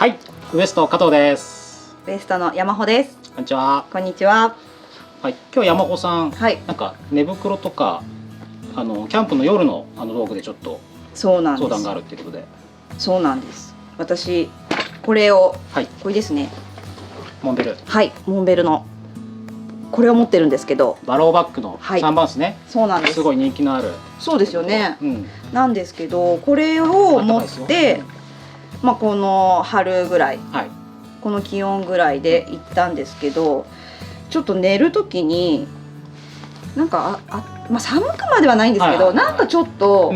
はい、ウエスト加藤です。ウエストの山穂です。こんにちは。こんにちは。はい、今日山穂さん、はい、なんか寝袋とかキャンプの夜の道具でちょっとそうなんです。相談があるっていうことで。そうなんです。私これを、はい、これですね。モンベル。はい、モンベルのこれを持ってるんですけど、バローバッグのはい3番ですね。そうなんです。すごい人気のある。そうですよね。うん、なんですけど、これを持って、まあこの春ぐらい、はい、この気温ぐらいで行ったんですけど、ちょっと寝る時になんかまあ寒くまではないんですけど、なんかちょっと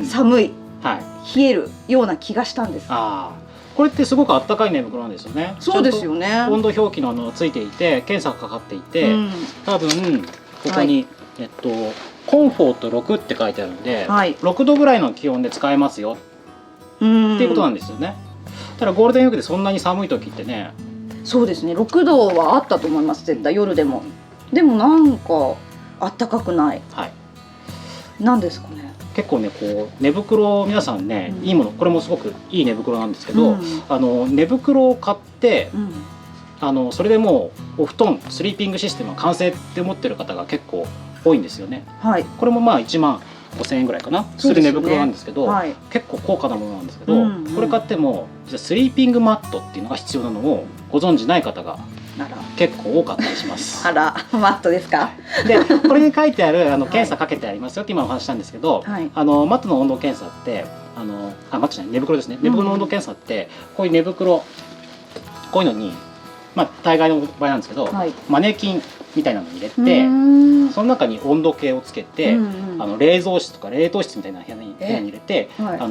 寒い、はい、冷えるような気がしたんです。ああ。これってすごくあったかい寝袋なんですよね。そうですよね。温度表記のついていて、検査がかかっていて、多分ここに、コンフォート6って書いてあるんで、6度ぐらいの気温で使えますよっていうことなんですよね。ただゴールデンウィークでそんなに寒い時ってね。そうですね。6度はあったと思います。絶対夜でも。でもなんかあったかくない。はい。なんですかね。結構ね、こう寝袋皆さんね、いいもの、これもすごくいい寝袋なんですけど、寝袋を買って、それでもうお布団スリーピングシステムは完成って思ってる方が結構多いんですよね。はい。これもまあ1万5000円ぐらいかなする寝袋なんですけど、結構高価なものなんですけど、これ買っても実はスリーピングマットっていうのが必要なのをご存じない方が結構多かったりします。あら、マットですか。で、これに書いてある検査かけてありますよって今お話したんですけど、マットの温度検査ってマットじゃない、寝袋ですね。寝袋の温度検査ってこういう寝袋、こういうのにまあ大概の場合なんですけど、マネキンみたいなのに入れて、その中に温度計をつけて、冷蔵室とか冷凍室みたいな部屋に入れて、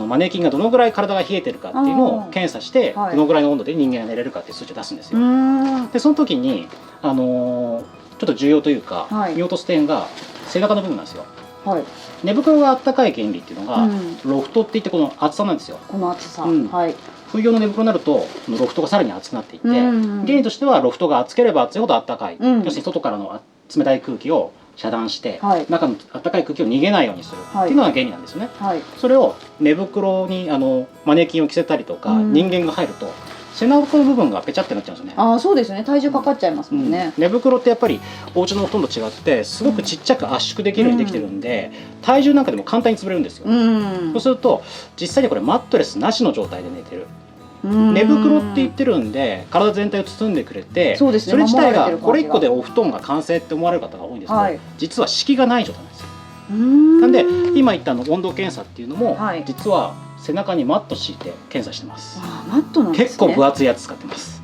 マネキンがどのぐらい体が冷えてるかっていうのを検査して、どのぐらいの温度で人間が寝れるかっていう数値を出すんですよ。でその時にちょっと重要というか、見落とす点が背中の部分なんですよ。寝袋があったかい原理っていうのが、ロフトっていってこの厚さなんですよ。この厚さ。冬用の寝袋になるとロフトがさらに厚くなっていって、原理としてはロフトが厚ければ厚いほどあったかい、要するに外からの冷たい空気を遮断して、中のあったかい空気を逃げないようにするっていうのが原理なんですよね。それを寝袋にマネキンを着せたりとか、人間が入ると背中の部分がペチャってなっちゃうんですよね。ああ、そうですね。体重かかっちゃいますもんね。寝袋ってやっぱりお家のお布団と違ってすごくちっちゃく圧縮できるようにできてるんで、体重なんかでも簡単に潰れるんですよ。そうすると実際にこれマットレスなしの状態で寝てる。寝袋って言ってるんで体全体を包んでくれて、それ自体がこれ1個でお布団が完成って思われる方が多いんですけど、実は敷きがない状態なんですよ。なんで今言った温度検査っていうのも実は背中にマット敷いて検査してます。マットなんですね。結構分厚いやつ使ってます。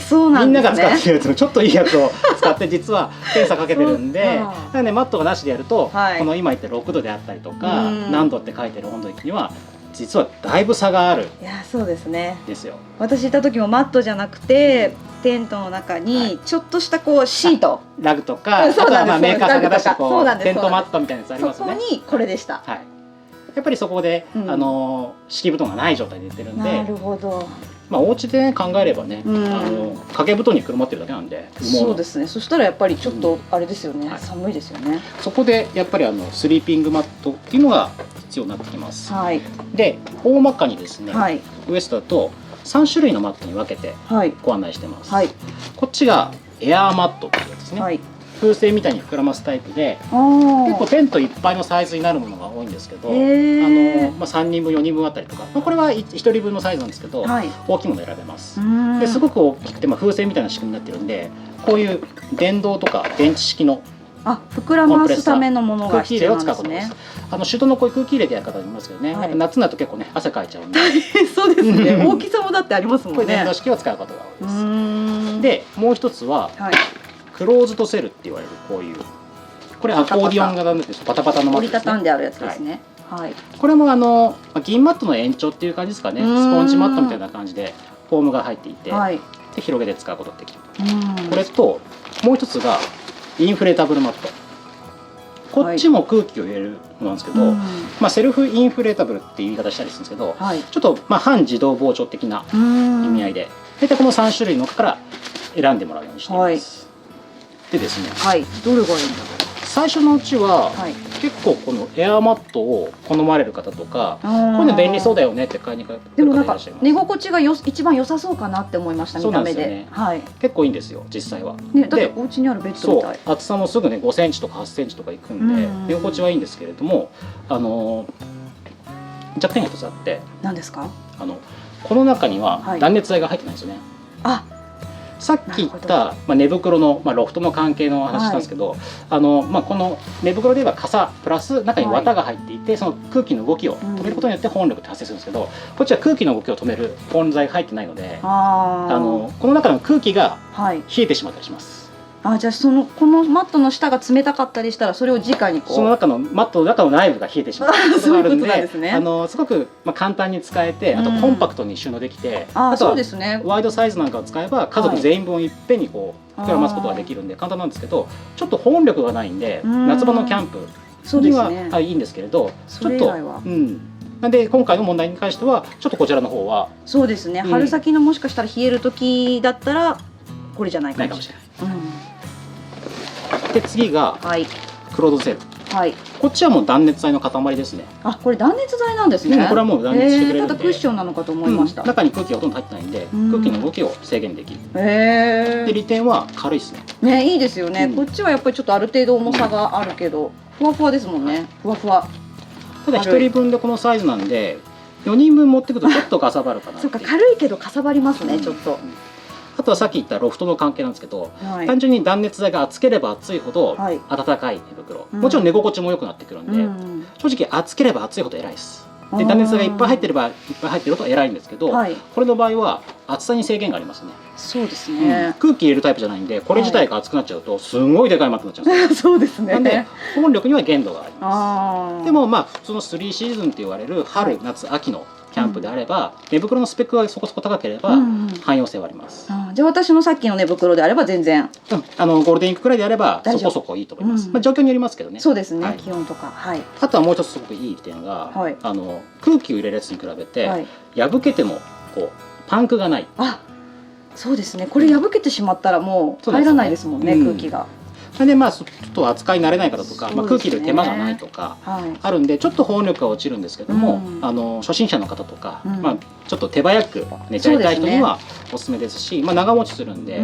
そうなんですね。みんなが使ってるやつのちょっといいやつを使って実は検査かけてるんで、なのでマットがなしでやると、この今言った6度であったりとか何度って書いてる温度域には実はだいぶ差がある。いや、そうですね。ですよ。私いた時もマットじゃなくてテントの中にちょっとしたこうシート、ラグとか、あとはまあメーカーさんが出したこうテントマットみたいなやつありますよね。そこにこれでした。はい。やっぱりそこで敷布団がない状態で寝てるんで。なるほど。まあお家で考えればね、掛け布団にくるまってるだけなんで。そうですね。そしたらやっぱりちょっとあれですよね。寒いですよね。そこでやっぱりスリーピングマットっていうのが必要になってきます。で大まかにですね、ウエストだと3種類のマットに分けてご案内してます。こっちがエアーマットっていうやつですね。風船みたいに膨らますタイプで、結構テントいっぱいのサイズになるものが多いんですけど、3人分4人分あったりとか、これは1人分のサイズなんですけど、大きいもの選べます。ですごく大きくて風船みたいな仕組みになってるんで、こういう電動とか電池式の膨らますためのものが必要なんですね。手動のこういう空気入れてやる方いますけどね、やっぱ夏になると結構ね汗かいちゃうんで。そうですね。大きさもだってありますもんね。これ電動式を使うことが多いです。でもう一つはクローズドセルって言われるこういう、これアコーディオン型のパタパタのマットですね。折りたたんであるやつですね。これも銀マットの延長っていう感じですかね。スポンジマットみたいな感じでフォームが入っていて、で広げて使うことができる。これともう一つがインフレータブルマット。こっちも空気を入れるものなんですけど、セルフインフレータブルっていう言い方したりするんですけど、ちょっと半自動膨張的な意味合いで、大体この3種類の中から選んでもらうようにしています。でですね、どれがいいんだろう。最初のうちは、はい、結構このエアマットを好まれる方とか、こういうの便利そうだよねって買いに来る方いらっしゃいます。でもなんか寝心地が一番良さそうかなって思いました、見た目で。ね、はい、結構いいんですよ実際は。ね、だってお家にあるベッドみたい。そう、厚さもすぐね5センチとか8センチとかいくんで、寝心地はいいんですけれども、弱点が一つあって。何ですか？この中には断熱材が入ってないんですよね。あ、さっき言った、寝袋の、ロフトの関係の話したんですけど、この寝袋で言えば傘プラス中に綿が入っていて、その空気の動きを止めることによって保温力って発生するんですけど、こっちは空気の動きを止める保温材が入ってないので、この中の空気が冷えてしまったりします。じゃあこのマットの下が冷たかったりしたら、それを直にこうその中のマットの中の内部が冷えてしまうことがあるんで、すごく簡単に使えて、あとコンパクトに収納できて、あとはワイドサイズなんかを使えば家族全員分いっぺんにこう膨らますことができるんで簡単なんですけど、ちょっと保温力がないんで夏場のキャンプにはいいんですけれど、ちょっとなんで今回の問題に関してはちょっとこちらの方はそうですね、春先のもしかしたら冷える時だったらこれじゃないかもしれない。で次がクローズドセル。こっちはもう断熱材の塊ですね。これ断熱材なんですね。これはもう断熱してくれるんで。ただクッションなのかと思いました。中に空気がほとんど入ってないんで、空気の動きを制限できる。で利点は軽いですね。ね、いいですよね。こっちはやっぱりちょっとある程度重さがあるけど、ふわふわですもんね。ふわふわ。ただ1人分でこのサイズなんで、4人分持ってくるとちょっとかさばるかな。そうか、軽いけどかさばりますね、ちょっと。あとはさっき言ったロフトの関係なんですけど、単純に断熱材が厚ければ厚いほど暖かい寝袋、もちろん寝心地も良くなってくるんで、正直厚ければ厚いほど偉いです。で断熱材がいっぱい入ってればいっぱい入ってると偉いんですけど、これの場合は厚さに制限がありますね。そうですね、空気入れるタイプじゃないんで、これ自体が厚くなっちゃうとすごいでかいマットになっちゃうんですよ。そうですね。なんで保温力には限度があります。でも普通の3シーズンって言われる春夏秋のキャンプであれば、寝袋のスペックがそこそこ高ければ汎用性はあります。じゃあ私のさっきの寝袋であれば全然、ゴールデンウィークくらいであればそこそこいいと思います。状況によりますけどね。そうですね、気温とか。あとはもう一つすごくいい点が、空気を入れるやつに比べて破けてもこうパンクがない。そうですね、これ破けてしまったらもう入らないですもんね、空気が。それでちょっと扱い慣れない方とか、空気入れる手間がないとかあるんで、ちょっと保温力が落ちるんですけども、初心者の方とか、ちょっと手早く寝ちゃいたい人にはおすすめですし、長持ちするんで、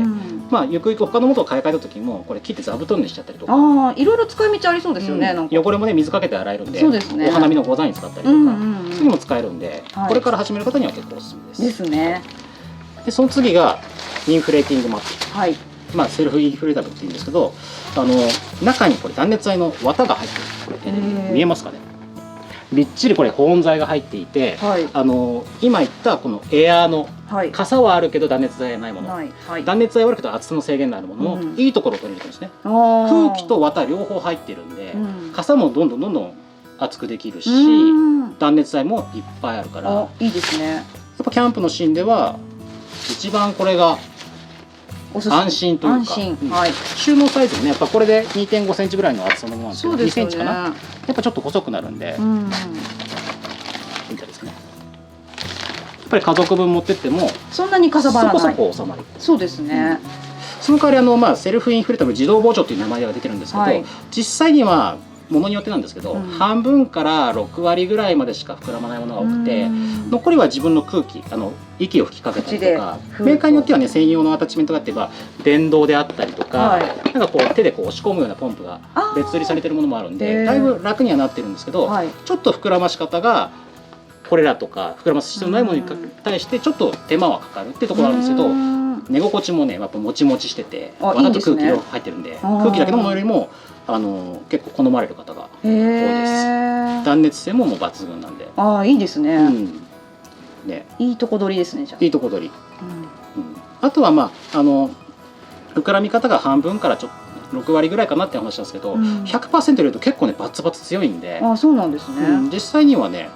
ゆくゆく他のものを買い替えた時もこれ切って座布団にしちゃったりとか、いろいろ使い道ありそうですよね。汚れもね水かけて洗えるんで、お花見のござに使ったりとか、そういうのも使えるんで、これから始める方には結構おすすめです。ですね。でその次がインフレーティングマット。セルフインフレータブルって言うんですけど、中にこれ断熱材の綿が入ってる。見えますかね。びっちりこれ保温材が入っていて、今言ったこのエアーの傘はあるけど断熱材がないもの、断熱材はあるけど厚さの制限のあるもののいいところを取り入れてるんですね。空気と綿両方入ってるんで、傘もどんどん厚くできるし、断熱材もいっぱいあるからいいですね。やっぱキャンプのシーンでは一番これが安心というか、収納サイズもねやっぱこれで 2.5 センチぐらいの厚さのものなんですけど、2センチかな、やっぱちょっと細くなるんで、みたいですね。やっぱり家族分持ってってもそんなにかさばらない、そこそこ収まる。そうですね。その代わりセルフインフレータブル自動膨張という名前が出てるんですけど、実際にはものによってなんですけど、半分から6割ぐらいまでしか膨らまないものが多くて、残りは自分の空気息を吹きかけたりとか、メーカーによってはね専用のアタッチメントがあって電動であったりとか、なんかこう手でこう押し込むようなポンプが別売りされてるものもあるんで、だいぶ楽にはなってるんですけど、ちょっと膨らまし方がこれらとか膨らます必要のないものに対してちょっと手間はかかるっていうところあるんですけど、寝心地もねやっぱもちもちしてて、わざと空気が入ってるんで、空気だけのものよりも結構好まれる方が多いです。断熱性ももう抜群なんで。いいですね。ね、いいとこ取りですね。じゃあ。いいとこ取り。あとは膨らみ方が半分からちょっと6割ぐらいかなって話なんですけど、100% 入れると結構ねバツバツ強いんで。そうなんですね。実際にはね、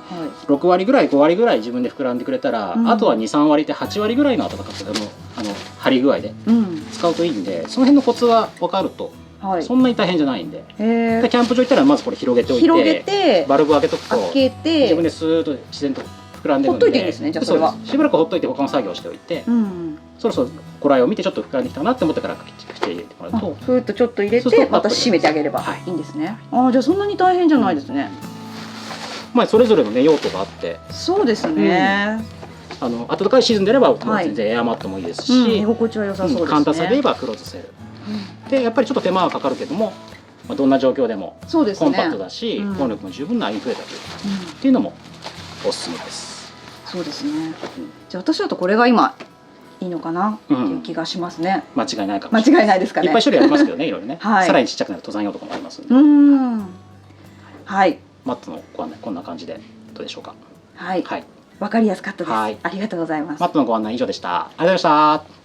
6割ぐらい5割ぐらい自分で膨らんでくれたら、あとは2、3割で8割ぐらいの暖かさで張り具合で使うといいんで、その辺のコツは分かると。そんなに大変じゃないんで、キャンプ場行ったらまずこれ広げておいて、バルブ開けとくと自分でスーッと自然と膨らんでるんで、ほっといていいんですね。じゃあそれはしばらくほっといて他の作業をしておいて、そろそろご来を見てちょっと膨らんできたなって思ってから口入れてもらうと、ふーっとちょっと入れてまた閉めてあげればいいんですね。ああ、じゃあそんなに大変じゃないですね。まあそれぞれのね用途があって、そうですね。暖かいシーズンであれば全然エアマットもいいですし、居心地は良さそうですね。簡単さで言えばクローズセルで、やっぱりちょっと手間はかかるけども、どんな状況でもコンパクトだし、保温力も十分なインフレーターっていうのもおすすめです。そうですね。じゃあ私だとこれが今いいのかなっていう気がしますね。間違いないかもしれない。間違いないですかね。いっぱい種類ありますけどね、いろいろね。さらにちっちゃくなる登山用とかもありますんで。はい。マットのご案内こんな感じでどうでしょうか。はい。わかりやすかったです。ありがとうございます。マットのご案内以上でした。ありがとうございました。